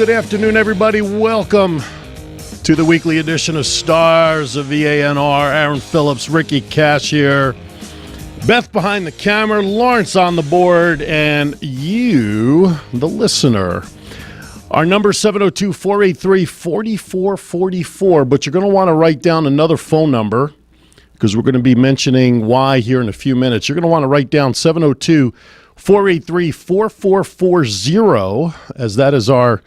Good afternoon, everybody. Welcome to the weekly edition of Stars of VANR. Aaron Phillips, Ricky Cash here. Beth behind the camera, Lawrence on the board, and you, the listener. Our number is 702-483-4444, but you're going to want to write down another phone number because we're going to be mentioning why here in a few minutes. You're going to want to write down 702-483-4440, as that is our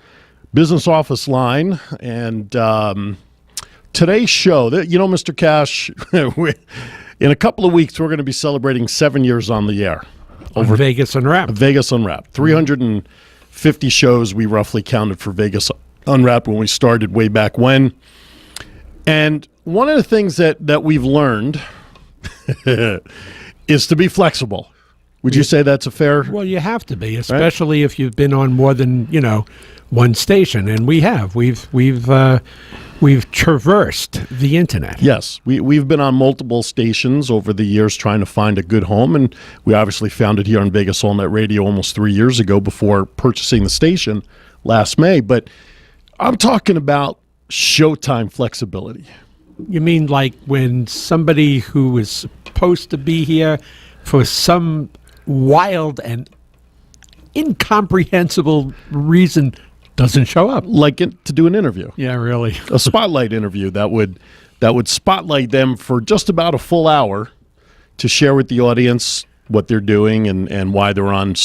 business office line. And today's show, Mr. Cash, in a couple of weeks, we're going to be celebrating 7 years on the air. Over Vegas Unwrapped. Vegas Unwrapped. 350 shows we roughly counted for Vegas Unwrapped when we started way back when. And one of the things that we've learned is to be flexible. Would you say that's a fair? Well, you have to be, especially if you've been on more than, one station, and we have. We've traversed the internet. Yes, we've been on multiple stations over the years trying to find a good home, and we obviously found it here on Vegas All Net Radio almost 3 years ago before purchasing the station last May. But I'm talking about showtime flexibility. You mean like when somebody who is supposed to be here for some wild and incomprehensible reason doesn't show up? Like to do an interview. Yeah, really. A spotlight interview that would spotlight them for just about a full hour to share with the audience what they're doing and why they're on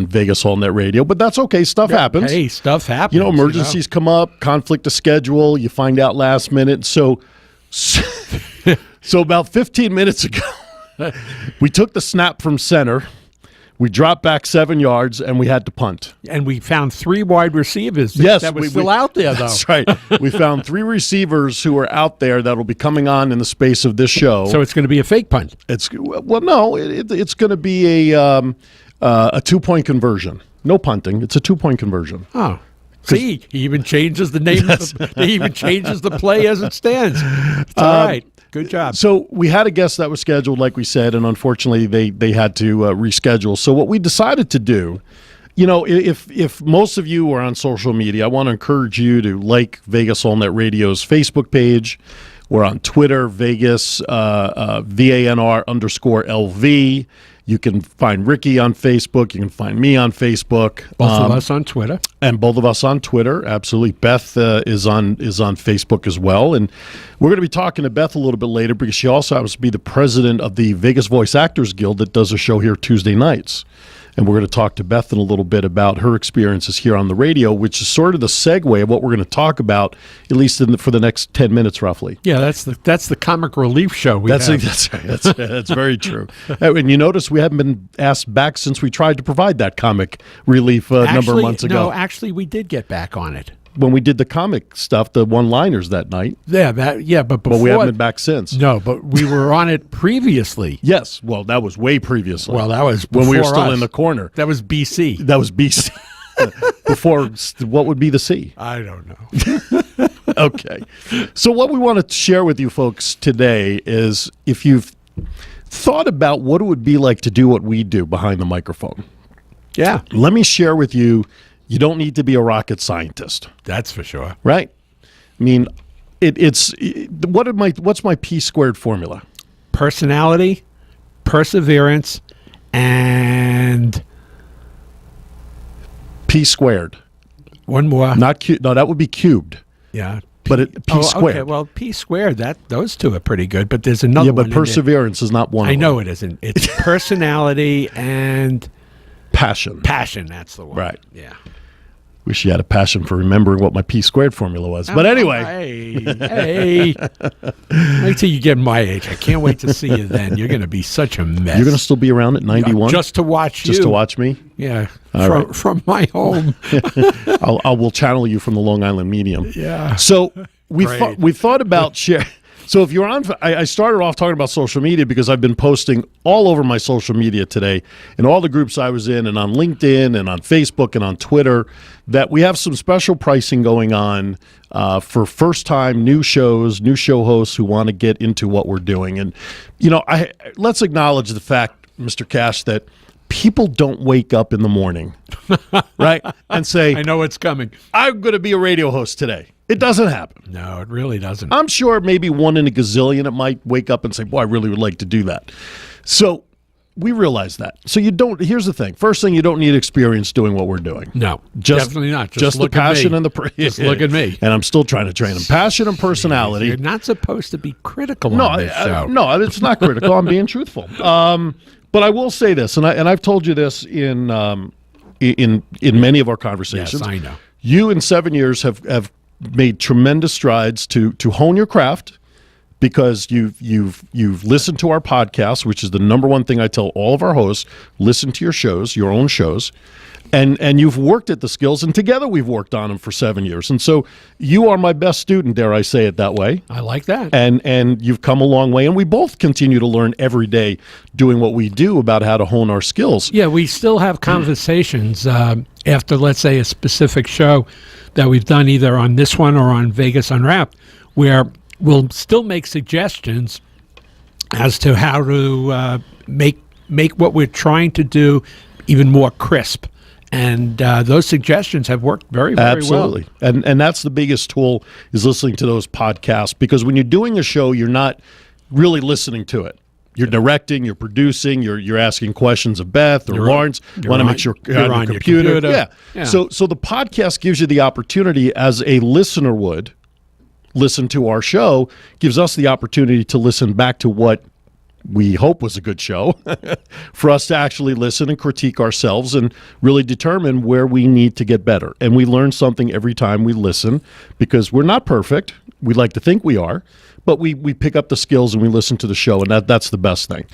Vegas All Net Radio. But that's okay. Stuff happens. Hey, stuff happens. Emergencies come up, conflict of schedule, you find out last minute. So about 15 minutes ago, we took the snap from center. We dropped back 7 yards, and we had to punt. And we found three wide receivers that were still out there, though. That's right. We found three receivers who are out there that will be coming on in the space of this show. So it's going to be a fake punt. It's going to be a 2-point conversion. No punting. It's a 2-point conversion. Oh. See, he even changes the name. He even changes the play as it stands. It's all right. Good job. So we had a guest that was scheduled, like we said, and unfortunately they had to reschedule. So what we decided to do, if most of you are on social media, I want to encourage you to like Vegas All Net Radio's Facebook page. We're on Twitter, Vegas, VANR_LV. You can find Ricky on Facebook. You can find me on Facebook. Both of us on Twitter. And both of us on Twitter. Absolutely. Beth is on Facebook as well. And we're going to be talking to Beth a little bit later because she also happens to be the president of the Vegas Voice Actors Guild that does a show here Tuesday nights. And we're going to talk to Beth in a little bit about her experiences here on the radio, which is sort of the segue of what we're going to talk about, at least for the next 10 minutes, roughly. Yeah, that's the comic relief show we have. That's right. That's very true. And you notice we haven't been asked back since we tried to provide that comic relief number of months ago. No, actually, we did get back on it. When we did the comic stuff, the one-liners that night. But before, but we haven't been back since. No, but we were on it previously. Yes, well, that was way previously. Well, that was when we were still us. in the corner. That was BC. Before, what would be the C? I don't know. Okay. So what we want to share with you folks today is if you've thought about what it would be like to do what we do behind the microphone. Yeah. Let me share with you. You don't need to be a rocket scientist. That's for sure. Right? I mean, what's my P-squared formula? Personality, perseverance, and P-squared. One more. Not cubed. No, that would be cubed. Yeah. But P-squared. Okay, well, P-squared, those two are pretty good, but there's another one. Yeah, but perseverance is not one of them. I know it isn't. It's personality and passion. Passion, that's the one. Right. Yeah. Wish you had a passion for remembering what my P-squared formula was. But anyway. Hey. Wait till you get my age. I can't wait to see you then. You're going to be such a mess. You're going to still be around at 91? Just to watch you. Just to watch me? Yeah. Right. From my home. I will channel you from the Long Island Medium. Yeah. So we thought about share. So if you're on, I started off talking about social media because I've been posting all over my social media today in all the groups I was in and on LinkedIn and on Facebook and on Twitter that we have some special pricing going on for first-time new shows, new show hosts who want to get into what we're doing. And, let's acknowledge the fact, Mr. Cash, that people don't wake up in the morning, right, and say, I know it's coming. I'm going to be a radio host today. It doesn't happen. No, it really doesn't. I'm sure maybe one in a gazillion it might wake up and say, boy, I really would like to do that. So we realize that. So here's the thing. First thing, you don't need experience doing what we're doing. No, Just, definitely not. Just the look at passion me. and the Just look at me. And I'm still trying to train them. Passion and personality. You're not supposed to be critical No, on this show. no, it's not critical. I'm being truthful. But I will say this, and I've told you this in many of our conversations. Yes, I know. You in 7 years have made tremendous strides to hone your craft, because you've listened to our podcast, which is the number one thing I tell all of our hosts: listen to your shows, your own shows, and you've worked at the skills, and together we've worked on them for 7 years. And so you are my best student, dare I say it that way. I like that. And you've come a long way, and we both continue to learn every day doing what we do about how to hone our skills. Yeah, we still have conversations after, let's say, a specific show that we've done either on this one or on Vegas Unwrapped, where we'll still make suggestions as to how to make what we're trying to do even more crisp. And those suggestions have worked very, very Absolutely. well. And that's the biggest tool, is listening to those podcasts, because when you're doing a show, you're not really listening to it. You're directing, you're producing, you're asking questions of Beth or Lawrence. You want to make sure you're on your computer. Yeah. So the podcast gives you the opportunity, as a listener would listen to our show, gives us the opportunity to listen back to what we hope was a good show, for us to actually listen and critique ourselves and really determine where we need to get better. And we learn something every time we listen, because we're not perfect. We like to think we are, but we pick up the skills and we listen to the show, and that's the best thing.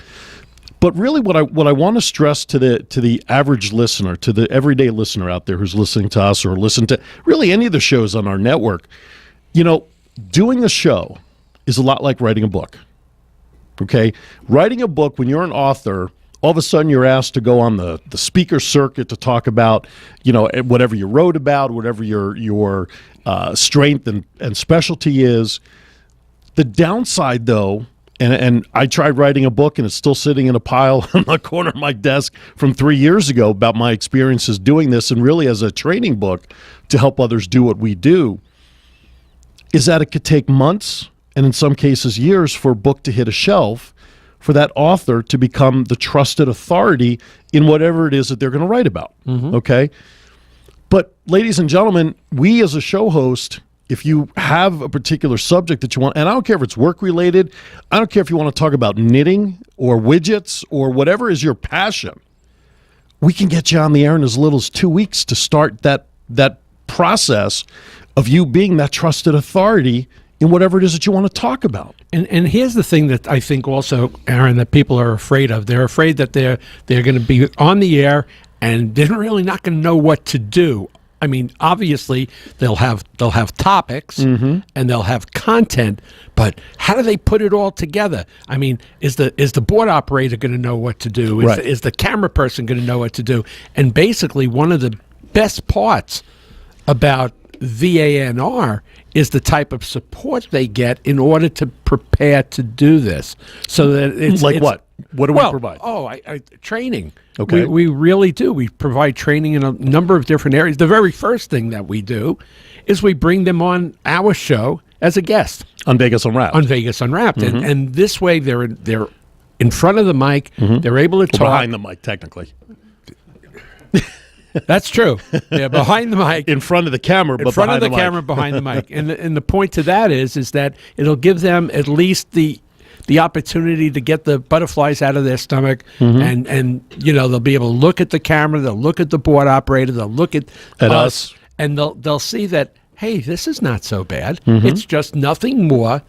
But really what I want to stress to the average listener, to the everyday listener out there who's listening to us or listen to really any of the shows on our network, doing a show is a lot like writing a book. Okay? Writing a book, when you're an author, all of a sudden you're asked to go on the speaker circuit to talk about, whatever you wrote about, whatever your strength and specialty is. The downside, though, and I tried writing a book, and it's still sitting in a pile in the corner of my desk from 3 years ago, about my experiences doing this, and really as a training book to help others do what we do, is that it could take months, and in some cases years, for a book to hit a shelf, for that author to become the trusted authority in whatever it is that they're going to write about. Mm-hmm. Okay? But ladies and gentlemen, we as a show host, if you have a particular subject that you want, and I don't care if it's work related, I don't care if you want to talk about knitting or widgets or whatever is your passion, we can get you on the air in as little as 2 weeks to start that process of you being that trusted authority in whatever it is that you want to talk about. And here's the thing that I think also, Aaron, that people are afraid of. They're afraid that they're going to be on the air and they're really not going to know what to do. I mean, obviously they'll have topics, mm-hmm. and they'll have content, but how do they put it all together? I mean, is the board operator going to know what to do? Is the camera person going to know what to do? And basically, one of the best parts about VANR is the type of support they get in order to prepare to do this. So that it's what? What do we provide? Training. Okay. We really do. We provide training in a number of different areas. The very first thing that we do is we bring them on our show as a guest. On Vegas Unwrapped. Mm-hmm. And this way they're in front of the mic. Mm-hmm. They're able to talk. Behind the mic, technically. That's true. Yeah, behind the mic. In front of the camera, but in front of the mic. camera, behind the mic. And the point to that is that it'll give them at least the opportunity to get the butterflies out of their stomach, mm-hmm. and they'll be able to look at the camera, they'll look at the board operator, they'll look at us, and they'll see that, hey, this is not so bad. Mm-hmm. It's just nothing more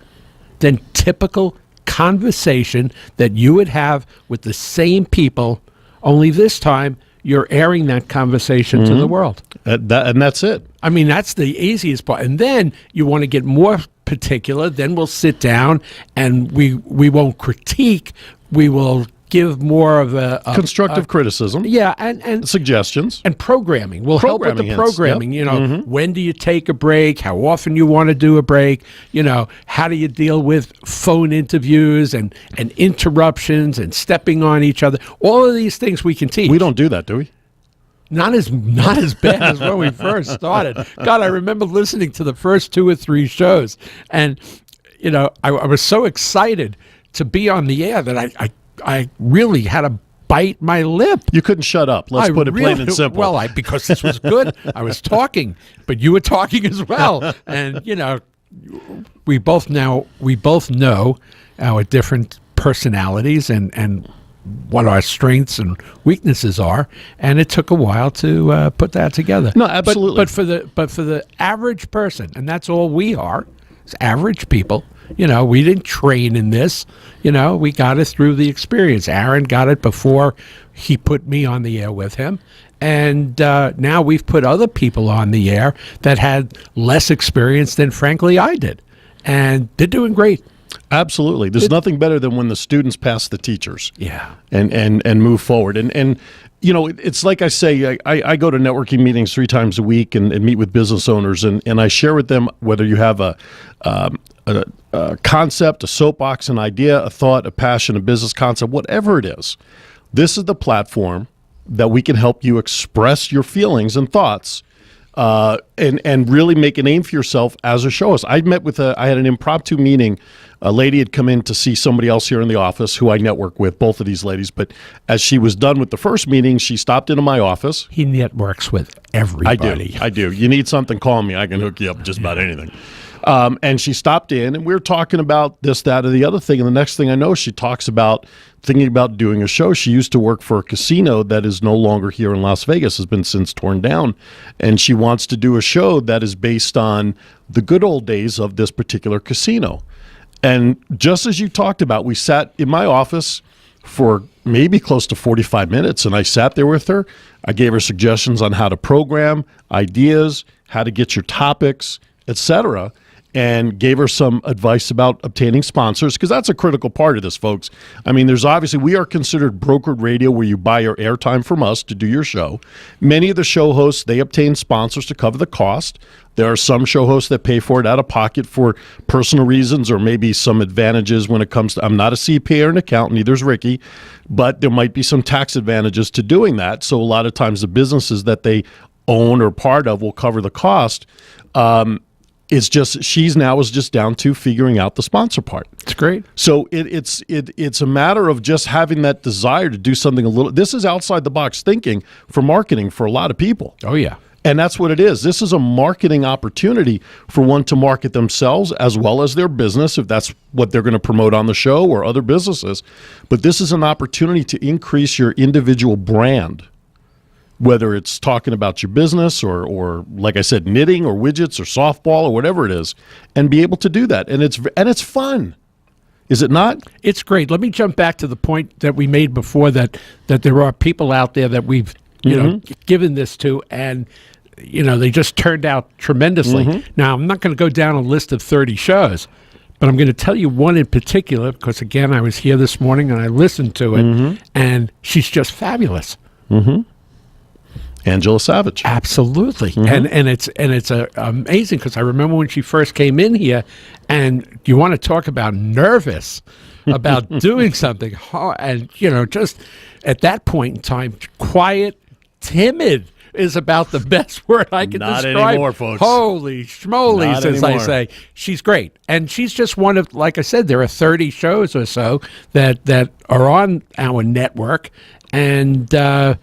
than typical conversation that you would have with the same people, only this time you're airing that conversation mm-hmm. to the world. And that's it. I mean, that's the easiest part. And then you want to get more particular, then we'll sit down and we won't critique. We will give more of a Constructive criticism. Yeah, and Suggestions. and programming will help with the Programming hints, programming. yep. You know, when do you take a break? How often you want to do a break? You know, how do you deal with phone interviews and interruptions and stepping on each other? All of these things we can teach. We don't do that, do we? Not as bad as when we first started. God, I remember listening to the first 2 or 3 shows, and you know, I was so excited to be on the air that I really had to bite my lip. You couldn't shut up. Let's put it plain and simple. Well, because this was good. I was talking, but you were talking as well, and you know, we both know our different personalities and what our strengths and weaknesses are, and it took a while to put that together. No, absolutely. But for the average person, and that's all we are, is average people. You know, we didn't train in this. You know, we got it through the experience. Aaron got it before he put me on the air with him. And now we've put other people on the air that had less experience than, frankly, I did. And they're doing great. Absolutely. There's nothing better than when the students pass the teachers. Yeah. And move forward. And you know, it's like I say, I go to networking meetings 3 times a week and meet with business owners, and I share with them whether you have a concept, a soapbox, an idea, a thought, a passion, a business concept, whatever it is. This is the platform that we can help you express your feelings and thoughts, and really make a name for yourself as a show host. I had an impromptu meeting. A lady had come in to see somebody else here in the office who I network with, both of these ladies. But as she was done with the first meeting, she stopped into my office. He networks with everybody. I do. You need something, call me. I can hook you up with just about anything. And she stopped in, and we were talking about this, that, or the other thing. And the next thing I know, she talks about thinking about doing a show. She used to work for a casino that is no longer here in Las Vegas, has been since torn down. And she wants to do a show that is based on the good old days of this particular casino. And just as you talked about, we sat in my office for maybe close to 45 minutes, and I sat there with her. I gave her suggestions on how to program, ideas, how to get your topics, etc., and gave her some advice about obtaining sponsors, because that's a critical part of this, folks. I mean, there's obviously, we are considered brokered radio, where you buy your airtime from us to do your show. Many of the show hosts, they obtain sponsors to cover the cost. There are some show hosts that pay for it out of pocket for personal reasons, or maybe some advantages when it comes to, I'm not a CPA or an accountant, neither is Ricky, but there might be some tax advantages to doing that. So a lot of times the businesses that they own or part of will cover the cost. It's just, she's now is just down to figuring out the sponsor part. It's great. So it's a matter of just having that desire to do something a little. This is outside the box thinking for marketing for a lot of people. Oh yeah. And that's what it is. This is a marketing opportunity for one to market themselves as well as their business, if that's what they're going to promote on the show, or other businesses. But this is an opportunity to increase your individual brand, whether it's talking about your business or like I said, knitting or widgets or softball or whatever it is, and be able to do that. And it's fun. Is it not? It's great. Let me jump back to the point that we made before, that there are people out there that we've know given this to, and they just turned out tremendously. Now, I'm not going to go down a list of 30 shows, but I'm going to tell you one in particular, because again, I was here this morning and I listened to it, and she's just fabulous. Angela Savage. Absolutely. And it's amazing, because I remember when she first came in here, and you want to talk about nervous about doing something, and just at that point in time, quiet, timid is about the best word I can Not describe. anymore, folks. Holy schmolies, as I say. She's great. And she's just one of, like I said, there are 30 shows or so that are on our network. And I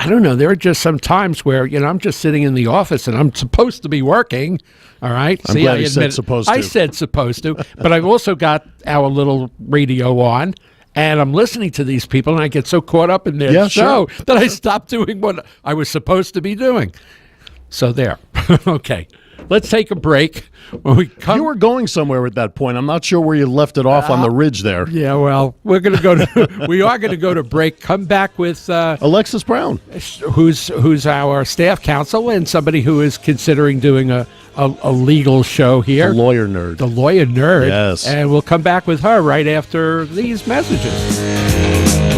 don't know, there are just some times where, I'm just sitting in the office and I'm supposed to be working. All right. I'm glad you said supposed to. I said supposed to, but I've also got our little radio on. And I'm listening to these people, and I get so caught up in their show that I stop doing what I was supposed to be doing. So there. Okay. Let's take a break. When we come, you were going somewhere at that point. I'm not sure where you left it off on the ridge there. Yeah, well, we are going to go to break. Come back with Alexis Brown, who's our staff counsel and somebody who is considering doing a legal show here. The lawyer nerd. The lawyer nerd. Yes. And we'll come back with her right after these messages.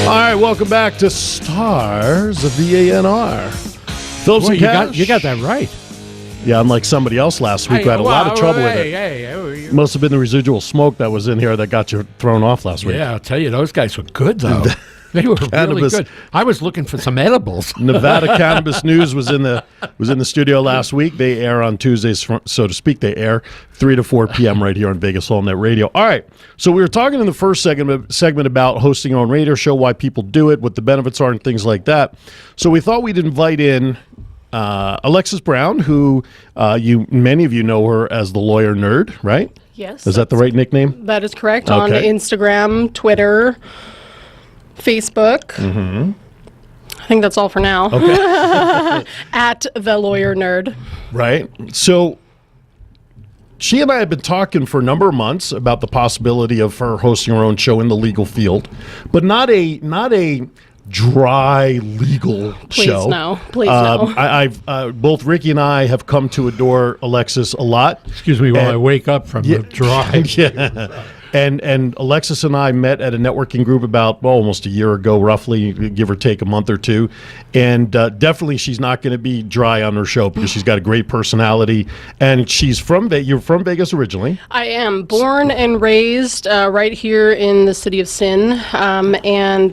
All right, welcome back to Stars of VANR. Phillips Boy, Cash. you got that right. Yeah, unlike somebody else last week who had a lot of trouble with it. Hey, Must have been the residual smoke that was in here that got you thrown off last week. yeah, I'll tell you, those guys were good, though. They were really Cannabis- good. I was looking for some edibles. Nevada Cannabis News was in the studio last week. They air on Tuesdays, so to speak. They air 3 to 4 p.m. right here on Vegas Home Net Radio. All right, so we were talking in the first segment about hosting your own radio show, why people do it, what the benefits are, and things like that. So we thought we'd invite in Alexis Brown, who many of you know her as the lawyer nerd, right? Yes. Is that the right nickname? That is correct. On Okay. Instagram, Twitter, Facebook. Mm-hmm. I think that's all for now. Okay. At the lawyer nerd. Right. So she and I have been talking for a number of months about the possibility of her hosting her own show in the legal field, but not a dry legal Please show. no. Please no. I've both Ricky and I have come to adore Alexis a lot. Excuse me while I wake up from the drive. Yeah. And Alexis and I met at a networking group about almost a year ago, roughly, give or take a month or two. And definitely she's not going to be dry on her show because she's got a great personality. And she's from you're from Vegas originally. I am born and raised right here in the city of Sin, and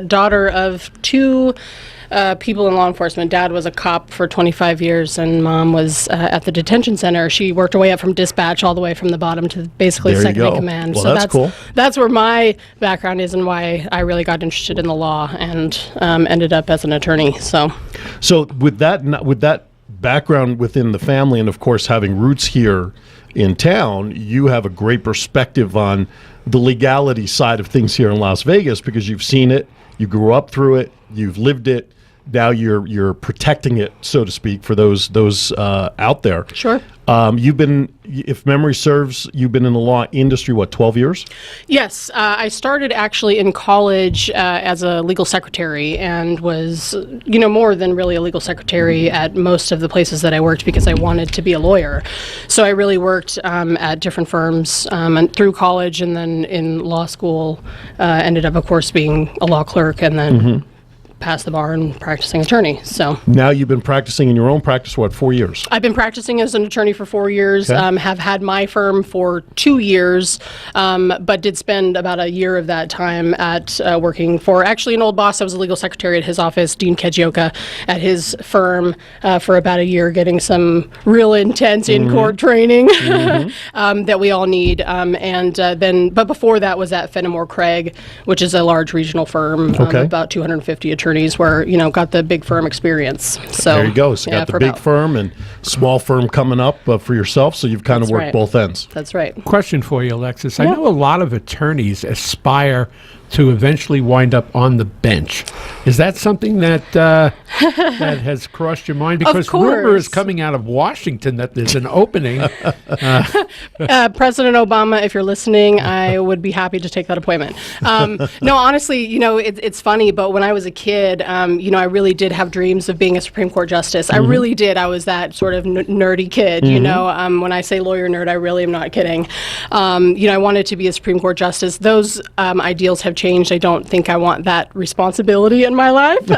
daughter of two people in law enforcement. Dad was a cop for 25 years, and Mom was at the detention center. She worked her way up from dispatch all the way from the bottom to basically There you second in go. command. Well, so that's cool. That's where my background is and why I really got interested in the law and ended up as an attorney. So with that background within the family, and of course having roots here in town, you have a great perspective on the legality side of things here in Las Vegas because you've seen it, you grew up through it, you've lived it. Now you're protecting it, so to speak, for those out there. Sure. You've been, if memory serves, you've been in the law industry, 12 years? Yes, I started actually in college as a legal secretary and was, more than really a legal secretary at most of the places that I worked because I wanted to be a lawyer. So I really worked at different firms and through college, and then in law school ended up, of course, being a law clerk and then passed the bar and practicing attorney. So now you've been practicing in your own practice, 4 years? I've been practicing as an attorney for 4 years, Okay. have had my firm for 2 years, but did spend about a year of that time at working for actually an old boss. I was a legal secretary at his office, Dean Kajioka, at his firm for about a year, getting some real intense in-court training that we all need. But before that was at Fenimore Craig, which is a large regional firm, Okay. about 250 attorneys where, got the big firm experience. So There you go. So you yeah, got the for big about- firm and small firm coming up for yourself, so you've kind of That's worked right. both ends. That's right. Question for you, Alexis. I Yeah. know a lot of attorneys aspire to eventually wind up on the bench. Is that something that that has crossed your mind? Because rumor is course. coming out of Washington that there's an opening. President Obama, if you're listening, I would be happy to take that appointment. No, honestly, it's funny, but when I was a kid, I really did have dreams of being a Supreme Court justice. I really did. I was that sort of nerdy kid, When I say lawyer nerd, I really am not kidding. I wanted to be a Supreme Court justice. Those ideals have changed. I don't think I want that responsibility in my life.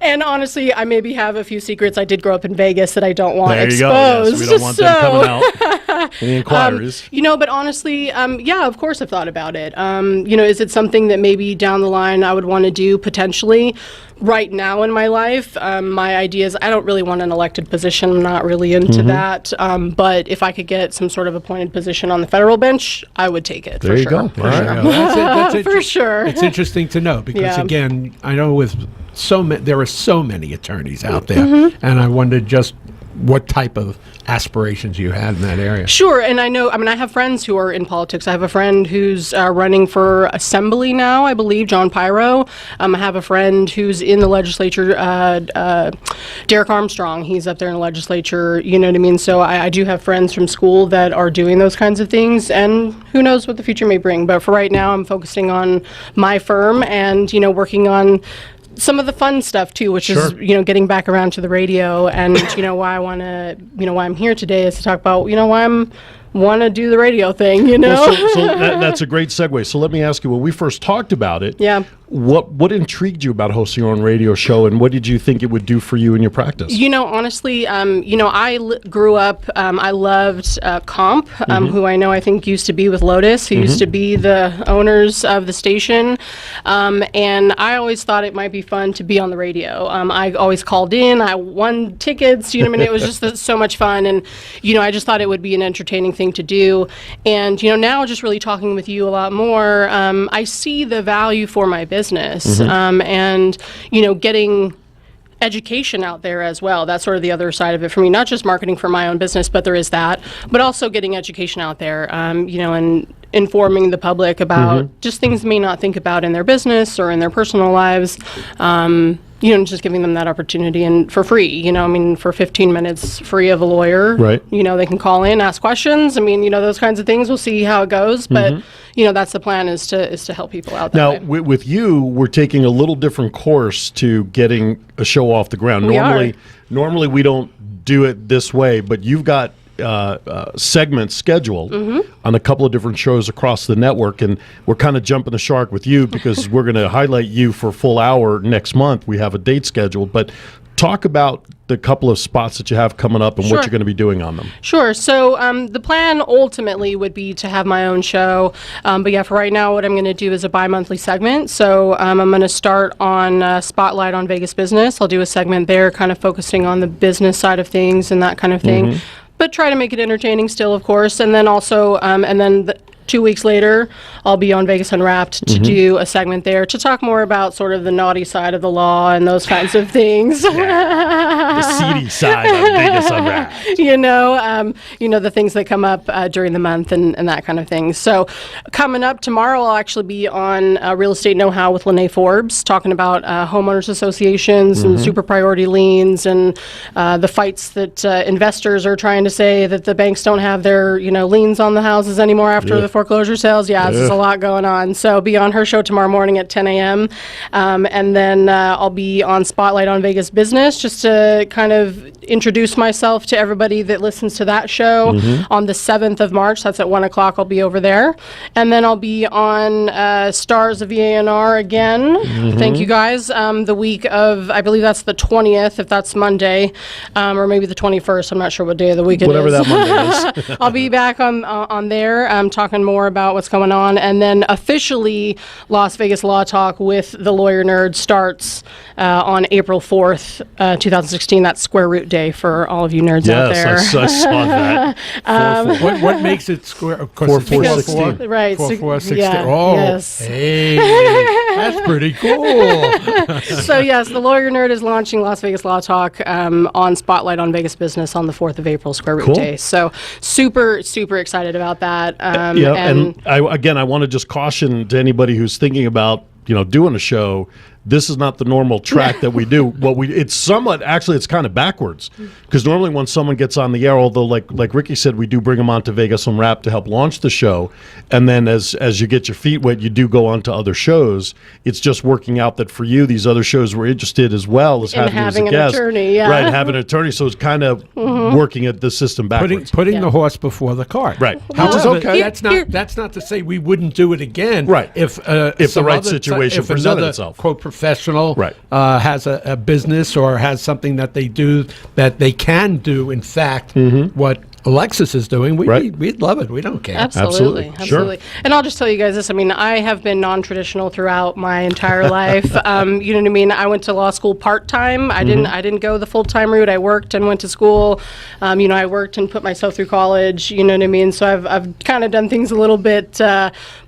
And honestly, I maybe have a few secrets. I did grow up in Vegas that I don't want There you exposed. go. Yes, we don't want them coming out. Any inquiries? But honestly, yeah, of course I've thought about it. Is it something that maybe down the line I would want to do potentially? Right now in my life, my idea is I don't really want an elected position. I'm not really into that. But if I could get some sort of appointed position on the federal bench, I would take it. There for you sure. go. For All right. sure. That's For sure. It's interesting to know because, Yeah. again, I know with there are so many attorneys out there, and I wondered just what type of aspirations you had in that area. Sure, and I have friends who are in politics. I have a friend who's running for assembly now, I believe, John Pyro. I have a friend who's in the legislature, Derek Armstrong. He's up there in the legislature, you know what I mean? So I do have friends from school that are doing those kinds of things, and who knows what the future may bring. But for right now, I'm focusing on my firm and, working on some of the fun stuff too, which is getting back around to the radio, and why I want to, why I'm here today is to talk about why I'm want to do the radio thing. Well, so that's a great segue. So let me ask you, when we first talked about it, Yeah. What intrigued you about hosting your own radio show, and what did you think it would do for you in your practice? Honestly, grew up, I loved Comp, who I think used to be with Lotus, who used to be the owners of the station, and I always thought it might be fun to be on the radio. I always called in, I won tickets, it was just so much fun, and, I just thought it would be an entertaining thing to do, and, now just really talking with you a lot more, I see the value for my business, and, getting education out there as well. That's sort of the other side of it for me, not just marketing for my own business, but there is that, but also getting education out there, and informing the public about just things they may not think about in their business or in their personal lives. Just giving them that opportunity and for free, for 15 minutes free of a lawyer, right? They can call in, ask questions. Those kinds of things. We'll see how it goes, but that's the plan is to help people out that now, way. with you, we're taking a little different course to getting a show off the ground. Normally we don't do it this way, but you've got segments scheduled on a couple of different shows across the network, and we're kind of jumping the shark with you because we're going to highlight you for a full hour next month. We have a date scheduled, but talk about the couple of spots that you have coming up and what you're going to be doing on them. Sure. So the plan ultimately would be to have my own show. But yeah, for right now, what I'm going to do is a bi-monthly segment. So I'm going to start on Spotlight on Vegas Business. I'll do a segment there kind of focusing on the business side of things and that kind of thing. But try to make it entertaining still, of course. And then also, 2 weeks later, I'll be on Vegas Unwrapped to do a segment there to talk more about sort of the naughty side of the law and those kinds of things. The seedy side of Vegas Unwrapped. The things that come up during the month and that kind of thing. So coming up tomorrow, I'll actually be on Real Estate Know-How with Lene Forbes, talking about homeowners associations and super priority liens and the fights that investors are trying to say that the banks don't have their, liens on the houses anymore after the foreclosure sales. There's a lot going on. So be on her show tomorrow morning at 10 a.m. And then I'll be on Spotlight on Vegas Business just to kind of introduce myself to everybody that listens to that show on the 7th of March. That's at 1 o'clock. I'll be over there. And then I'll be on Stars of VANR again. Thank you guys. The week of, I believe that's the 20th, if that's Monday, or maybe the 21st. I'm not sure what day of the week it is. Whatever that Monday is. I'll be back on there talking more about what's going on. And then officially Las Vegas Law Talk with the Lawyer Nerd starts on April 4th, 2016. That's Square Root Day for all of you nerds out there. Yes, I saw that. What makes it square? Of course, 4-4-16. Right. 4-4-16. Yeah, Oh, yes. hey, that's pretty cool. So yes, the Lawyer Nerd is launching Las Vegas Law Talk on Spotlight on Vegas Business on the 4th of April, Square Root Day. So super, super excited about that. And I want to just caution to anybody who's thinking about doing a show. This is not the normal track that we do. It's kind of backwards, because normally when someone gets on the air, although like Ricky said, we do bring them on to Vegas Unwrapped to help launch the show, and then as you get your feet wet, you do go on to other shows. It's just working out that for you, these other shows were interested as well as having you as a guest, attorney, right? Having an attorney, so it's kind of working at the system backwards. Putting the horse before the cart, right? However, Which is okay. That's not to say we wouldn't do it again, right? If the right situation presented itself, quote professional, right. Has a business or has something that they do that they can do, in fact, what Alexis is doing, we'd love it. We don't care. Absolutely. Sure. And I'll just tell you guys this. I have been non-traditional throughout my entire life. You know what I mean? I went to law school part-time. I didn't go the full-time route. I worked and went to school. I worked and put myself through college. You know what I mean? So I've kind of done things a little bit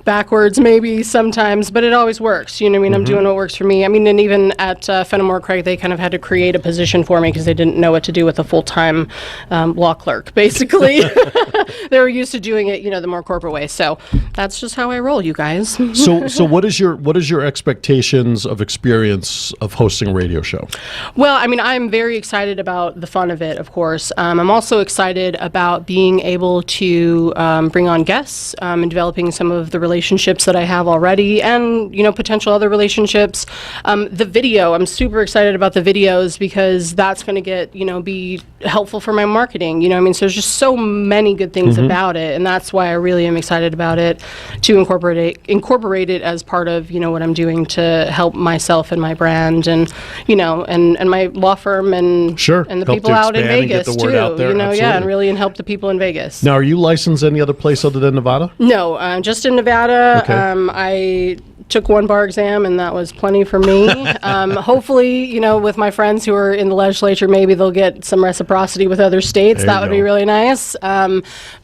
backwards maybe sometimes, but it always works. You know what I mean? I'm doing what works for me. And even at Fenimore Craig, they kind of had to create a position for me because they didn't know what to do with a full-time law clerk, basically. They were used to doing it, the more corporate way. So that's just how I roll, you guys. So what is your expectations of experience of hosting a radio show? Well, I'm very excited about the fun of it, of course. I'm also excited about being able to bring on guests and developing some of the relationships relationships that I have already, and potential other relationships. The video, I'm super excited about the videos because that's going to get be helpful for my marketing. So there's just so many good things about it, and that's why I really am excited about it, to incorporate it as part of what I'm doing to help myself and my brand, and and my law firm, and Sure. and the Help people to out in expand and get Vegas the word too. out there. And Absolutely. really help the people in Vegas. Now, are you licensed any other place other than Nevada? No, just in Nevada. Okay. I took one bar exam, and that was plenty for me. Hopefully, with my friends who are in the legislature, maybe they'll get some reciprocity with other states. There That you would go. be really nice.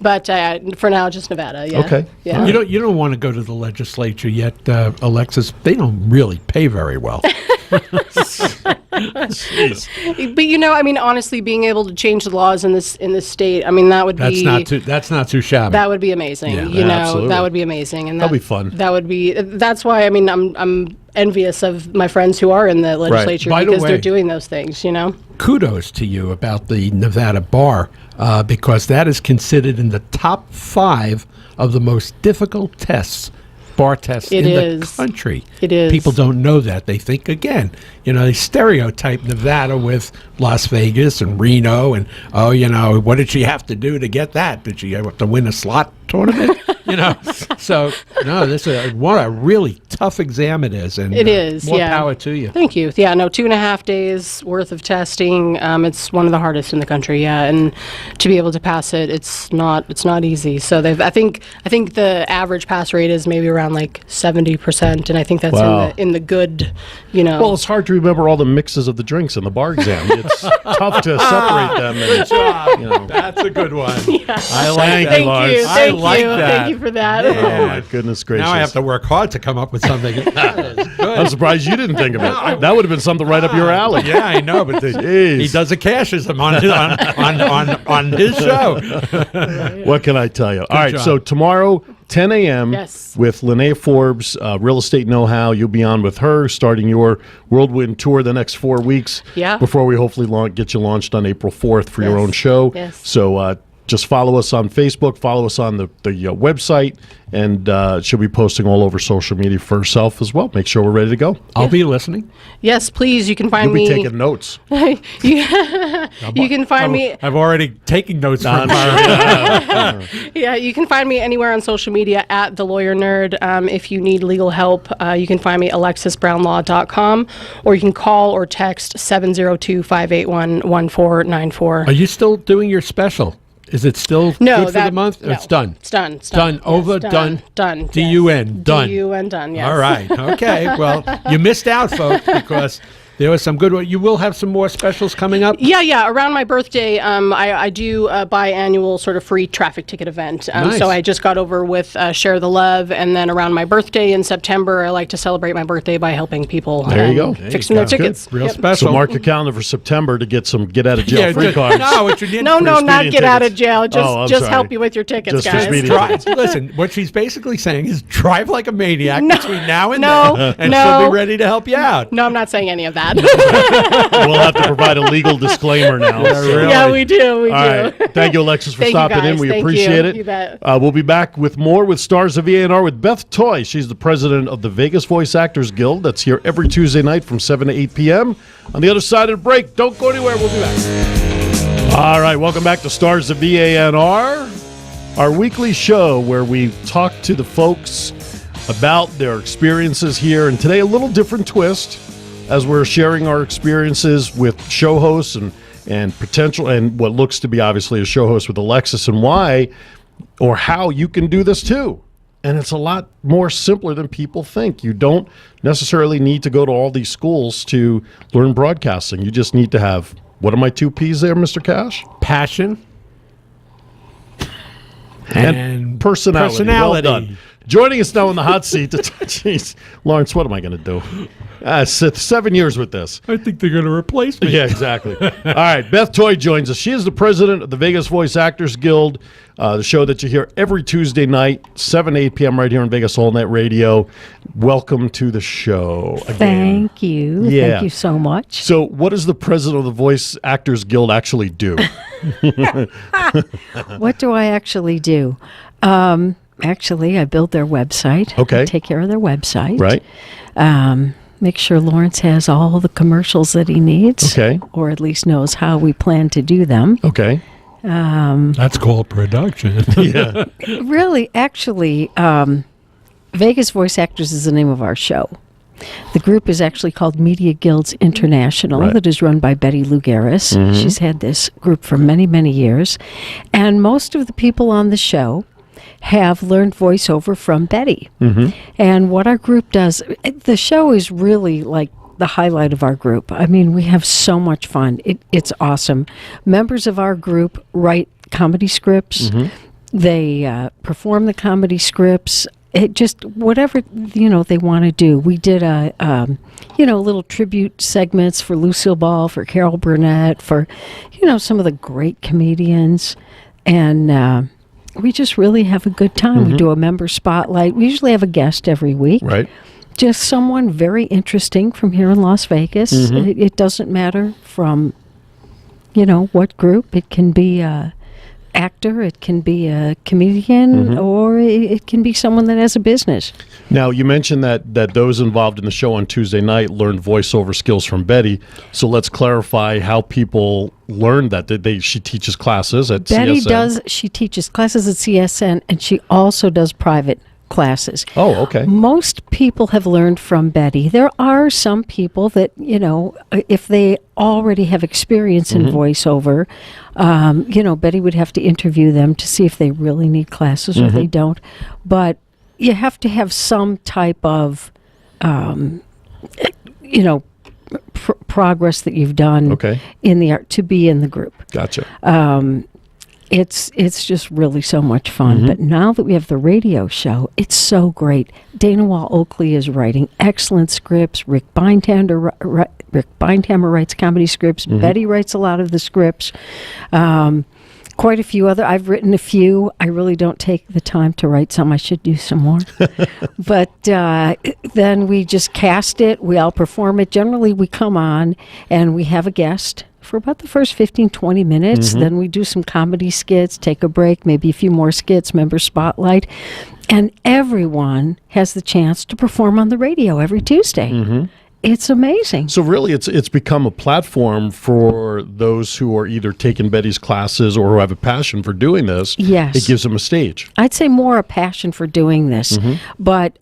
But for now, just Nevada. Yeah. Okay. Yeah. You don't want to go to the legislature yet, Alexis. They don't really pay very well. But honestly, being able to change the laws in this state, that would That's be not too shabby. that would be amazing. Yeah, absolutely. That would be amazing, and That'll be fun. That would be. That's why I'm envious of my friends who are in the legislature By the because way- they're doing those things. Kudos to you about the Nevada bar, because that is considered in the top 5 of the most difficult bar tests It in is. the country. It is. People don't know that. They think, again, they stereotype Nevada with Las Vegas and Reno, and, what did she have to do to get that? Did she have to win a slot tournament? So, no, what a really tough exam it is. And It is, more yeah. power to you. Thank you. Yeah, no, 2.5 days worth of testing. It's one of the hardest in the country. Yeah, and to be able to pass it, it's not easy. So I think the average pass rate is maybe around like 70%, and I think that's Wow. in the good. Well, it's hard to remember all the mixes of the drinks in the bar exam. It's tough to separate them. Good job. That's a good one. I like Thank that. you, Lars. Thank you. I Thank like you. that. Thank you for that. Oh, my goodness gracious. Now I have to work hard to come up with something. That is good. I'm surprised you didn't think of it. That would have been something right up your alley. Yeah, I know, but Jeez. he does a cashism on his show. What can I tell you? All right, job. so tomorrow, 10 a.m. Yes. with Linnea Forbes, Real Estate Know-How. You'll be on with her, starting your whirlwind tour the next 4 weeks. Yeah. Before we hopefully get you launched on April 4th for your Yes. own show. Yes. So just follow us on Facebook, follow us on the website, and she'll be posting all over social media for herself as well. Make sure we're ready to go. I'll be listening. Yes, please. You can find You'll be me. taking notes. you can find me. I've already taken notes from her. Yeah, you can find me anywhere on social media at The Lawyer Nerd. If you need legal help, you can find me at alexisbrownlaw.com, or you can call or text 702-581-1494. Are you still doing your special? Is it still No, good for the month? no. It's done. It's done. It's Done. Yes, Over. done. Done. Done. D-U-N. Done. D-U-N. Done. Yes. All right. Okay. Well, you missed out, folks, because there was some good one. You will have some more specials coming up? Yeah. Around my birthday, I do a biannual sort of free traffic ticket event. Nice. So I just got over with Share the Love, and then around my birthday in September, I like to celebrate my birthday by helping people. There you go. Fixing their tickets. Real Yep. special. So mark your calendar for September to get some get out of jail free just- cards. No, what you need No, for not speeding get out of tickets. jail. Just Oh, I'm just sorry. help you with your tickets, Just for guys. speeding Drive. Listen, what she's basically saying is drive like a maniac between now and No, then, and no. she'll be ready to help you out. No, I'm not saying any of that. We'll have to provide a legal disclaimer now. Yeah, so- really. Yeah, we do. We All do. right. Thank you, Alexis, for Thank you, stopping in. guys. We Thank appreciate you. it. You bet. We'll be back with more with Stars of VANR with Beth Toy. She's the president of the Vegas Voice Actors Guild. That's here every Tuesday night from 7 to 8 p.m. On the other side of the break, don't go anywhere. We'll be back. All right. Welcome back to Stars of VANR, our weekly show where we talk to the folks about their experiences here. And today, a little different twist as we're sharing our experiences with show hosts and potential and what looks to be obviously a show host with Alexis, and why or how you can do this too. And it's a lot more simpler than people think. You don't necessarily need to go to all these schools to learn broadcasting. You just need to have, what are my 2 P's there, Mr. Cash? Passion And personality. Well done. Joining us now in the hot seat. Jeez, Lawrence, what am I going to do? 7 years with this. I think they're going to replace me. Yeah, exactly. All right, Beth Toy joins us. She is the president of the Vegas Voice Actors Guild, the show that you hear every Tuesday night, 7 to 8 p.m. right here on Vegas All Net Radio. Welcome to the show again. Thank you. Yeah. Thank you so much. So what does the president of the Voice Actors Guild actually do? What do I actually do? Actually, I build their website. Okay. I take care of their website. Right. Make sure Lawrence has all the commercials that he needs. Okay. Or at least knows how we plan to do them. Okay. That's called production. Yeah. Really, actually, Vegas Voice Actors is the name of our show. The group is actually called Media Guilds International, Right. that is run by Betty Lugaris. She's had this group for many, many years. And most of the people on the show have learned voiceover from Betty. And what our group does, the show is really like the highlight of our group. I mean, we have so much fun. It's awesome. Members of our group write comedy scripts. They perform the comedy scripts. It just whatever they want to do. We did a little tribute segments for Lucille Ball, for Carol Burnett, for some of the great comedians, and we just really have a good time. We do a member spotlight. We usually have a guest every week. Right. Just someone very interesting from here in Las Vegas. It doesn't matter from what group. It can be a actor, it can be a comedian, or it can be someone that has a business. Now, you mentioned that those involved in the show on Tuesday night learned voiceover skills from Betty. So let's clarify how people learned that. She teaches classes at Betty CSN. she teaches classes at CSN, and she also does private classes. Oh, okay. Most people have learned from Betty. There are some people that, if they already have experience in voiceover, Betty would have to interview them to see if they really need classes or they don't. But you have to have some type of, progress that you've done in the art to be in the group. Gotcha. It's just really so much fun. But now that we have the radio show, it's so great. Dana Wall Oakley is writing excellent scripts. Rick Bindhammer writes comedy scripts. Betty writes a lot of the scripts. Quite a few other. I've written a few. I really don't take the time to write some. I should do some more. But then we just cast it. We all perform it. Generally, we come on and we have a guest for about the first 15, 20 minutes. Then we do some comedy skits, take a break, maybe a few more skits, member spotlight. And everyone has the chance to perform on the radio every Tuesday. It's amazing. So really, it's become a platform for those who are either taking Betty's classes or who have a passion for doing this. Yes. It gives them a stage. I'd say more a passion for doing this. But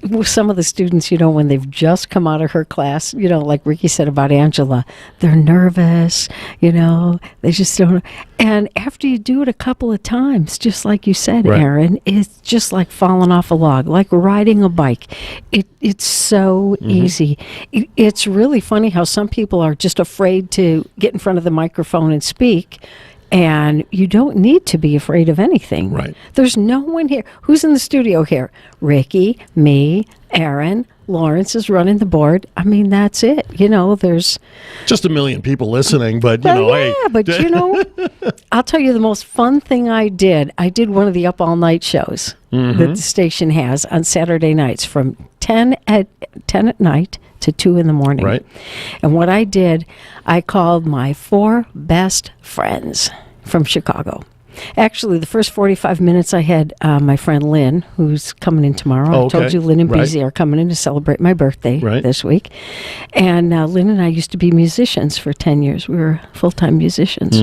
with some of the students, when they've just come out of her class, like Ricky said about Angela, they're nervous, they just don't. And after you do it a couple of times, just like you said, Right. Aaron, it's just like falling off a log, like riding a bike. It's so easy. It's really funny how some people are just afraid to get in front of the microphone and speak. And you don't need to be afraid of anything. Right. There's no one here. Who's in the studio here? Ricky, me, Aaron, Lawrence is running the board. I mean, that's it. There's Just a million people listening, but yeah, but I'll tell you the most fun thing I did one of the up all night shows that the station has on Saturday nights from 10 at night to 2 in the morning. Right. And what I did, I called my 4 best friends from Chicago. Actually, the first 45 minutes I had my friend Lynn, who's coming in tomorrow. Oh, I told okay. you Lynn and Right. BZ are coming in to celebrate my birthday Right. this week. And Lynn and I used to be musicians for 10 years. We were full-time musicians.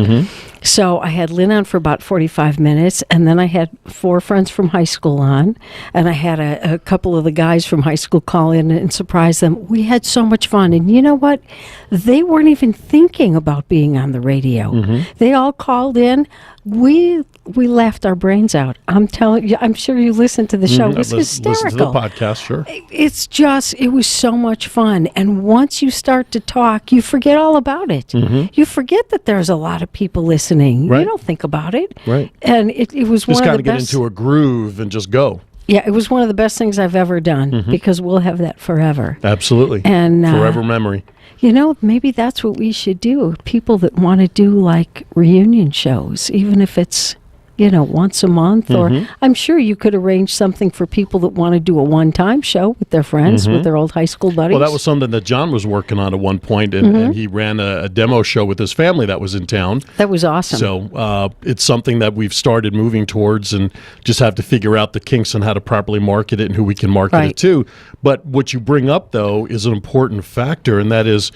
So I had Lynn on for about 45 minutes, and then I had 4 friends from high school on, and I had a couple of the guys from high school call in and surprise them. We had so much fun, and you know what? They weren't even thinking about being on the radio. They all called in. We laughed our brains out. I'm telling you, I'm sure you listened to the show. It was hysterical. Listen to the podcast, sure. It was so much fun. And once you start to talk, you forget all about it. You forget that there's a lot of people listening. Right. You don't think about it. Right. And it was Just one of got the to get best. into a groove and just go. Yeah, it was one of the best things I've ever done because we'll have that forever. Absolutely. And forever memory. Maybe that's what we should do. People that want to do like reunion shows, even if it's, once a month, or I'm sure you could arrange something for people that want to do a one-time show with their friends, with their old high school buddies. Well, that was something that John was working on at one point, and he ran a demo show with his family that was in town. That was awesome. So it's something that we've started moving towards, and just have to figure out the kinks on how to properly market it and who we can market it to. But what you bring up, though, is an important factor, and that is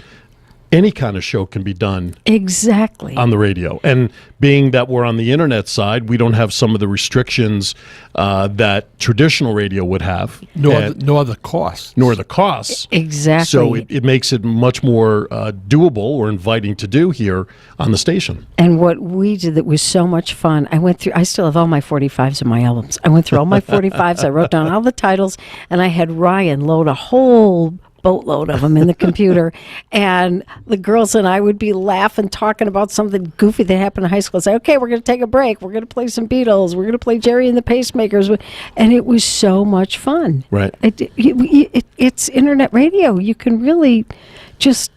any kind of show can be done exactly on the radio. And being that we're on the internet side, we don't have some of the restrictions that traditional radio would have. Nor the cost. Nor the costs. Exactly. So it makes it much more doable or inviting to do here on the station. And what we did that was so much fun, I still have all my 45s in my albums. I went through all my 45s, I wrote down all the titles, and I had Ryan load a whole boatload of them in the computer, and the girls and I would be laughing, talking about something goofy that happened in high school. Say, okay, we're going to take a break. We're going to play some Beatles. We're going to play Jerry and the Pacemakers, and it was so much fun. Right. It's internet radio. You can really just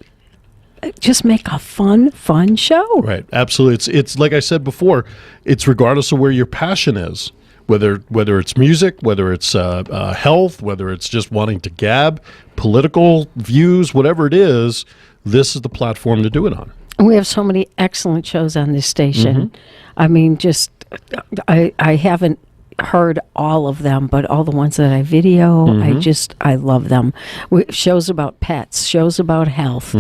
make a fun show. Right. Absolutely. It's like I said before. It's regardless of where your passion is. Whether it's music, whether it's health, whether it's just wanting to gab, political views, whatever it is, this is the platform to do it on. We have so many excellent shows on this station. I mean, I haven't heard all of them, but all the ones that I video, I love them. Shows about pets, shows about health.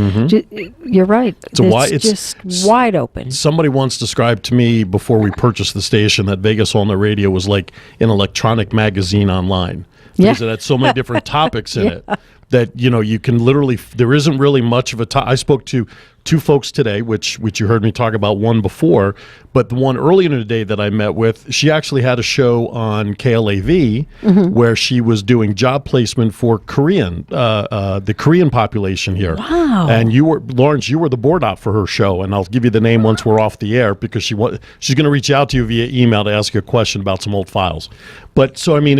You're right. It's just wide open. Somebody once described to me before we purchased the station that Vegas All Night Radio was like an electronic magazine online. Because it had so many different topics in it that, you can literally, there isn't really much of a I spoke to two folks today, which you heard me talk about one before, but the one earlier in the day that I met with, she actually had a show on KLAV where she was doing job placement for the Korean population here. Wow. And Lawrence, you were the board op for her show, and I'll give you the name once we're off the air, because she's going to reach out to you via email to ask you a question about some old files. But so, I mean,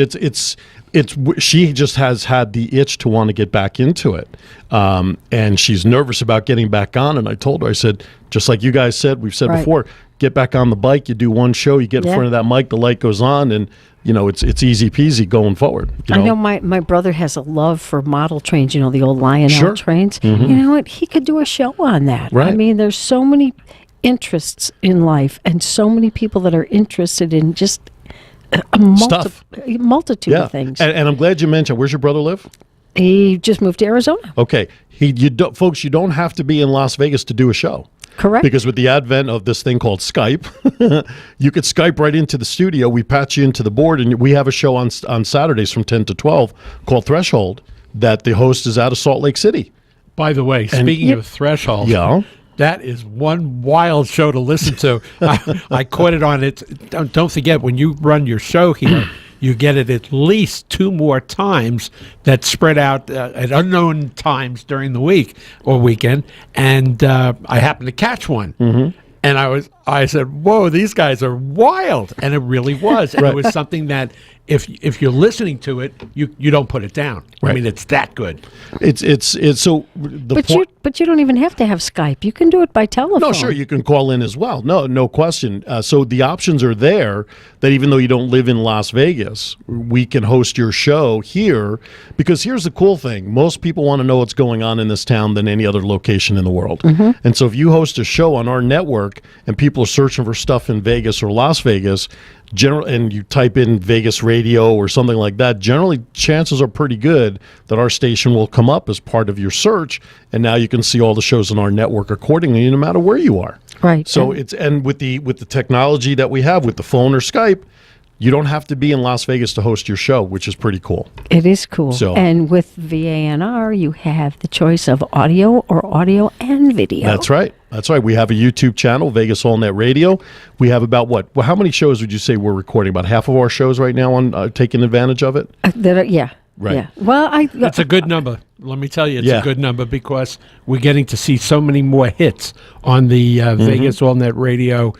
she just has had the itch to want to get back into it. And she's nervous about getting back on. And I told her, I said, just like you guys said, we've said before, get back on the bike, you do one show, you get in front of that mic, the light goes on, and it's easy peasy going forward. I know my brother has a love for model trains, the old Lionel trains. You know what? He could do a show on that. Right. I mean, there's so many interests in life, and so many people that are interested in just a multitude of things. And I'm glad you mentioned, where's your brother live? He just moved to Arizona. Okay. Folks, you don't have to be in Las Vegas to do a show. Correct. Because with the advent of this thing called Skype, you could Skype right into the studio. We patch you into the board, and we have a show on Saturdays from 10 to 12 called Threshold that the host is out of Salt Lake City. By the way, speaking of Threshold, that is one wild show to listen to. I caught it on it. Don't forget, when you run your show here, you get it at least 2 more times that spread out at unknown times during the week or weekend. And I happened to catch one. And I said, whoa, these guys are wild. And it really was. And it was something that if you're listening to it, you don't put it down. I mean, it's that good. It's so the point. But you don't even have to have Skype. You can do it by telephone. No, sure, you can call in as well. No question. So the options are there that even though you don't live in Las Vegas, we can host your show here. Because here's the cool thing: most people want to know what's going on in this town than any other location in the world. And so if you host a show on our network and people are searching for stuff in Vegas or Las Vegas, and you type in Vegas radio or something like that, generally chances are pretty good that our station will come up as part of your search, and now you can see all the shows on our network accordingly, no matter where you are. Right. So and with the technology that we have with the phone or Skype, you don't have to be in Las Vegas to host your show, which is pretty cool. It is cool. And with VANR, you have the choice of audio and video. That's right. We have a YouTube channel, Vegas All Net Radio. We have about how many shows would you say we're recording? About half of our shows right now on taking advantage of it? Yeah. Right. Yeah. Well, it's a good number. Let me tell you, it's a good number because we're getting to see so many more hits on the Vegas All Net Radio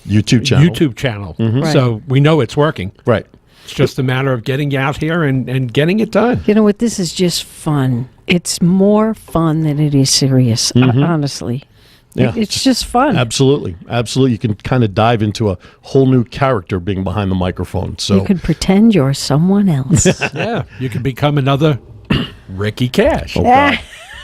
YouTube channel. Right. So we know it's working. Right. It's just a matter of getting out here and getting it done. You know what? This is just fun. It's more fun than it is serious, honestly. Yeah, It's just fun. Absolutely. You can kind of dive into a whole new character being behind the microphone. So You can pretend you're someone else. Yeah, you can become another Ricky Cash. oh God,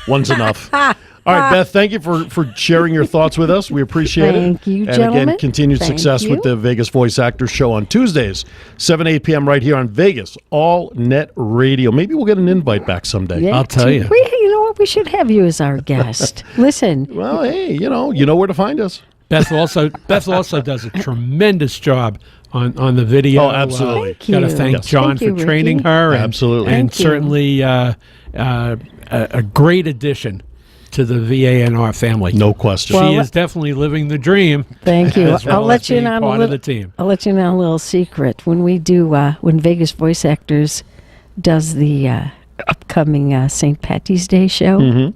one's enough. All right, Beth, thank you for sharing your thoughts with us. We appreciate it. Thank you, And gentlemen. again, continued Thank success you. with the Vegas Voice Actors Show on Tuesdays, 7, 8 p.m. right here on Vegas All Net Radio. Maybe we'll get an invite back someday. Yeah, I'll tell you. You know what? We should have you as our guest. Listen, Well, hey, you know where to find us. Beth also does a tremendous job on the video. Oh, absolutely. Thank Got to you. thank Yes. John Thank you, for training Ricky. her. Absolutely. And Thank you. certainly a great addition to the VANR family. No question. Well, She is definitely living the dream. thank you. As well I'll as let you being in on a part of little. the team. I'll let you in on a little secret. When we do, when Vegas Voice Actors does the upcoming St. Patty's Day show,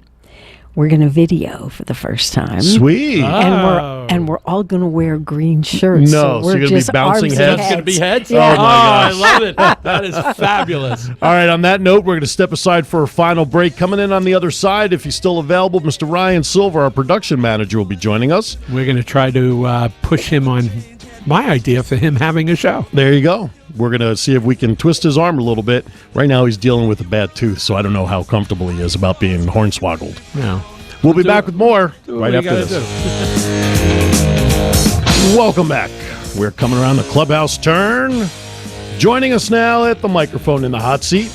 we're going to video for the first time. Sweet. Oh. And we're all going to wear green shirts. No, so we're you're gonna be just bouncing arms heads? and That's going to be heads? Yeah. Oh, my gosh. I love it. That is fabulous. All right, on that note, we're going to step aside for a final break. Coming in on the other side, if he's still available, Mr. Ryan Silva, our production manager, will be joining us. We're going to try to push him on my idea for him having a show. There you go. We're going to see if we can twist his arm a little bit. Right now, he's dealing with a bad tooth, so I don't know how comfortable he is about being hornswoggled. No. We'll be back with more Do what right you after gotta this. do. Welcome back. We're coming around the clubhouse turn. Joining us now at the microphone in the hot seat,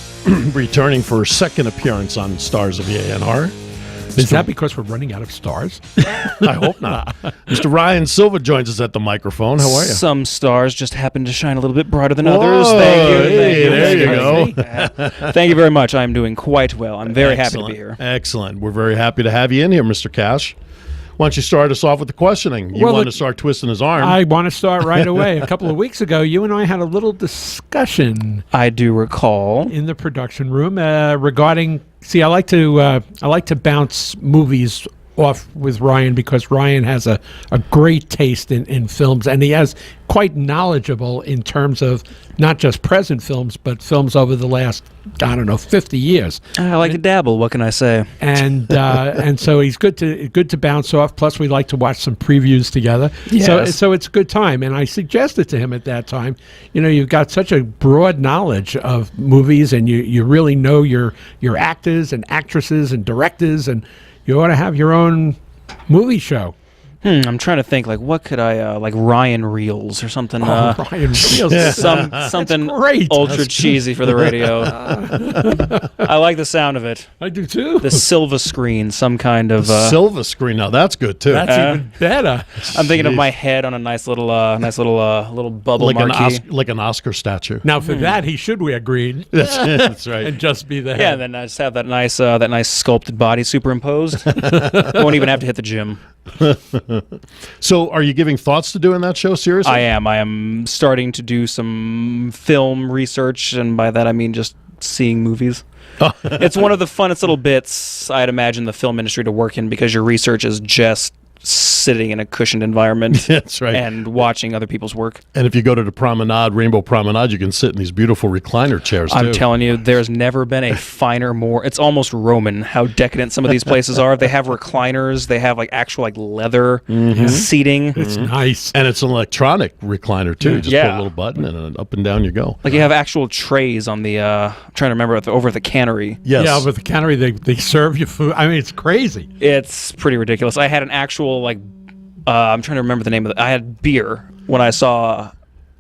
returning for a second appearance on Stars of the ANR. Is that because we're running out of stars? I hope not. Mr. Ryan Silva joins us at the microphone. How are you? Some stars just happen to shine a little bit brighter than Whoa, others. Thank you. hey, Thank you. there you go. Thank you very much. I'm doing quite well. I'm very happy to be here. Excellent. We're very happy to have you in here, Mr. Cash. Why don't you start us off with the questioning? You Well, want look, to start twisting his arm. I want to start right away. A couple of weeks ago, you and I had a little discussion I do recall. in the production room regarding. See, I like to bounce movies off with Ryan because Ryan has a great taste in films, and he has quite knowledgeable in terms of not just present films, but films over the last, 50 years. I like to dabble. What can I say? And and so he's good to bounce off. Plus, we like to watch some previews together. Yes. So it's a good time. And I suggested to him at that time, you've got such a broad knowledge of movies, and you really know your actors and actresses and directors, and you ought to have your own movie show. I'm trying to think. Like, what could I like? Ryan Reels or something. Ryan Reels. Something great. ultra cheesy for the radio. I like the sound of it. I do too. The Silva screen, some kind of. Silva screen. Now that's good too. That's even better. I'm thinking of Jeez. my head on a nice little bubble like marquee. like an Oscar statue. Now for that, he should wear green That's right. and just be the head. Yeah, and then I just have that nice sculpted body superimposed. Won't even have to hit the gym. So, are you giving thoughts to doing that show? Seriously? I am starting to do some film research, and by that I mean just seeing movies. It's one of the funnest little bits I'd imagine the film industry to work in, because your research is just sitting in a cushioned environment That's right. and watching other people's work. And if you go to the promenade, Rainbow Promenade, you can sit in these beautiful recliner chairs too. I'm telling you, there's never been a finer, more. It's almost Roman how decadent some of these places are. They have recliners. They have like actual leather seating. It's nice. And it's an electronic recliner too. You just pull Yeah. a little button and up and down you go. Like you have actual trays on the. I'm trying to remember over at the cannery. Yes. Yeah, with the cannery, they serve you food. I mean, it's crazy. It's pretty ridiculous. I had an actual I'm trying to remember the name of it. I had beer when I saw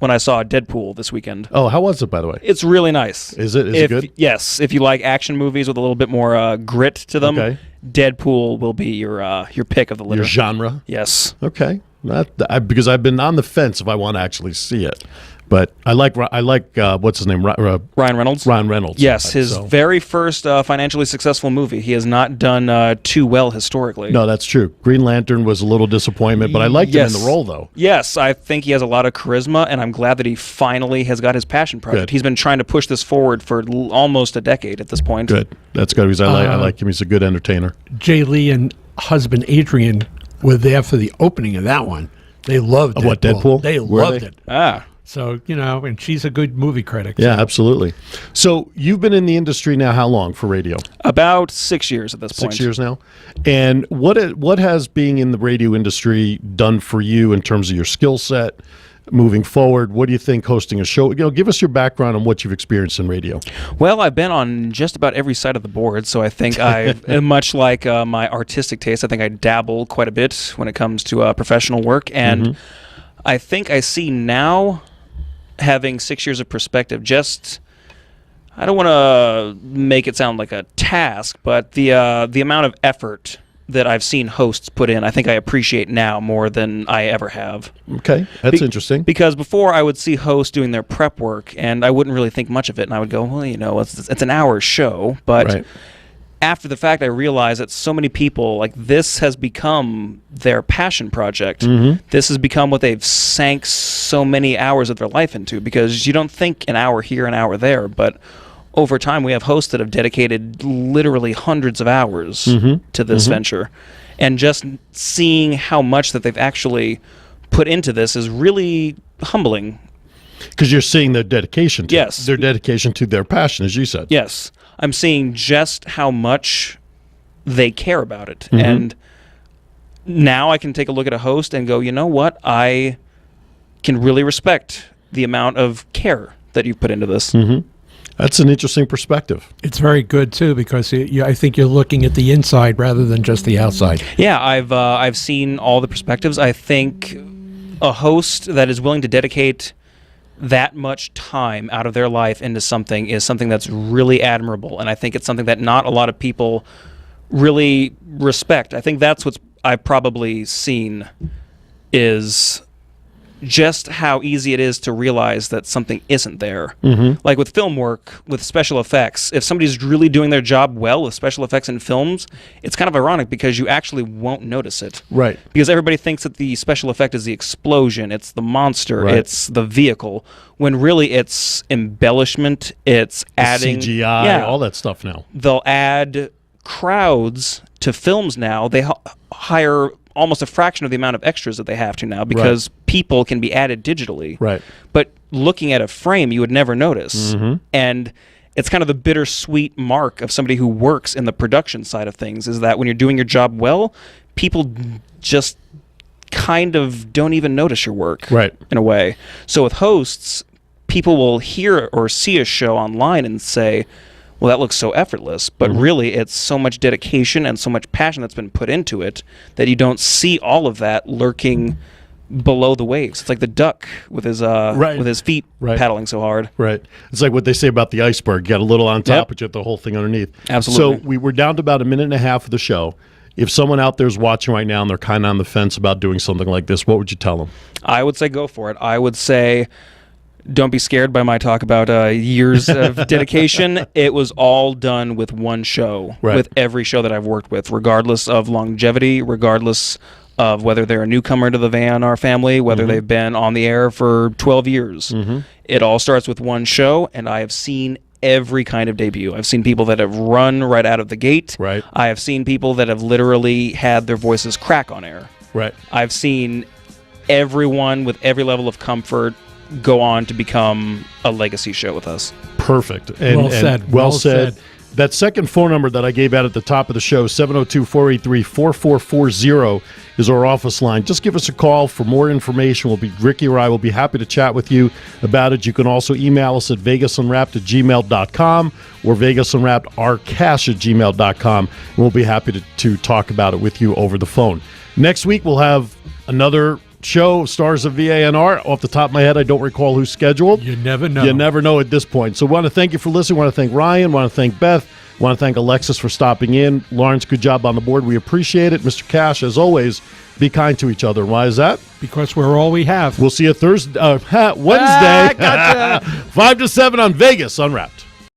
Deadpool this weekend. Oh, how was it, by the way? It's really nice. Is it good? Yes, if you like action movies with a little bit more grit to them, Okay. Deadpool will be your pick of the litter. Your genre? Yes. Okay. Because I've been on the fence if I want to actually see it. But I like what's his name? Ryan Reynolds? Ron Reynolds. Yes, his So- very first financially successful movie. He has not done too well historically. No, that's true. Green Lantern was a little disappointment, but I liked him in the role, though. Yes, I think he has a lot of charisma, and I'm glad that he finally has got his passion project. Good. He's been trying to push this forward for almost a decade at this point. Good. That's good because I like him. He's a good entertainer. Jay Lee and husband Adrian were there for the opening of that one. They loved Of what, Deadpool? They Were loved they? it. Ah, So, and she's a good movie critic. Yeah, absolutely. So you've been in the industry now how long for radio? About 6 years at this point. 6 years now. And what has being in the radio industry done for you in terms of your skill set moving forward? What do you think hosting a show? Give us your background on what you've experienced in radio. Well, I've been on just about every side of the board, so I think much like my artistic taste, I think I dabble quite a bit when it comes to professional work. And I think I see now, having 6 years of perspective, I don't want to make it sound like a task, but the amount of effort that I've seen hosts put in, I think I appreciate now more than I ever have. Okay, that's interesting. Because before I would see hosts doing their prep work, and I wouldn't really think much of it, and I would go, well, it's an hour show, but after the fact, I realized that so many people, this has become their passion project. This has become what they've sank so many hours of their life into, because you don't think an hour here, an hour there, but over time we have hosts that have dedicated literally hundreds of hours to this venture. And just seeing how much that they've actually put into this is really humbling. Because you're seeing their dedication to Yes. their dedication to their passion, as you said. Yes. I'm seeing just how much they care about it. And now I can take a look at a host and go, you know what? I can really respect the amount of care that you've put into this. That's an interesting perspective. It's very good, too, because I think you're looking at the inside rather than just the outside. Yeah, I've seen all the perspectives. I think a host that is willing to dedicate that much time out of their life into something is something that's really admirable, and I think it's something that not a lot of people really respect. I think that's what I've probably seen, is just how easy it is to realize that something isn't there. Like with film work, with special effects, if somebody's really doing their job well with special effects in films, it's kind of ironic because you actually won't notice it. Right. Because everybody thinks that the special effect is the explosion, it's the monster, it's the vehicle, when really it's embellishment, it's adding CGI, all that stuff now. They'll add crowds to films now. They hire almost a fraction of the amount of extras that they have to now, because people can be added digitally. Right. But looking at a frame, you would never notice. And it's kind of the bittersweet mark of somebody who works in the production side of things, is that when you're doing your job well, people just kind of don't even notice your work. In a way. So with hosts, people will hear or see a show online and say, well, that looks so effortless, but really it's so much dedication and so much passion that's been put into it that you don't see all of that lurking below the waves. It's like the duck with his feet paddling so hard. It's like what they say about the iceberg. You got a little on top, but you have the whole thing underneath. Absolutely. So we're down to about a minute and a half of the show. If someone out there is watching right now and they're kind of on the fence about doing something like this, what would you tell them? I would say go for it. I would say don't be scared by my talk about years of dedication. It was all done with one show, with every show that I've worked with, regardless of longevity, regardless of whether they're a newcomer to the VANR family, whether they've been on the air for 12 years. It all starts with one show, and I have seen every kind of debut. I've seen people that have run right out of the gate. I have seen people that have literally had their voices crack on air. I've seen everyone with every level of comfort go on to become a legacy show with us. Perfect. Well said. That second phone number that I gave out at the top of the show, 702-483-4440, is our office line. Just give us a call for more information. Ricky or I will be happy to chat with you about it. You can also email us at vegasunwrapped@gmail.com or vegasunwrappedrcash@gmail.com, and we'll be happy to talk about it with you over the phone. Next week, we'll have another show, Stars of VANR. Off the top of my head, I don't recall who's scheduled. You never know. You never know at this point. So I want to thank you for listening. I want to thank Ryan. I want to thank Beth. I want to thank Alexis for stopping in. Lawrence, good job on the board. We appreciate it. Mr. Cash, as always, be kind to each other. Why is that? Because we're all we have. We'll see you Wednesday, 5 to 7 on Vegas Unwrapped.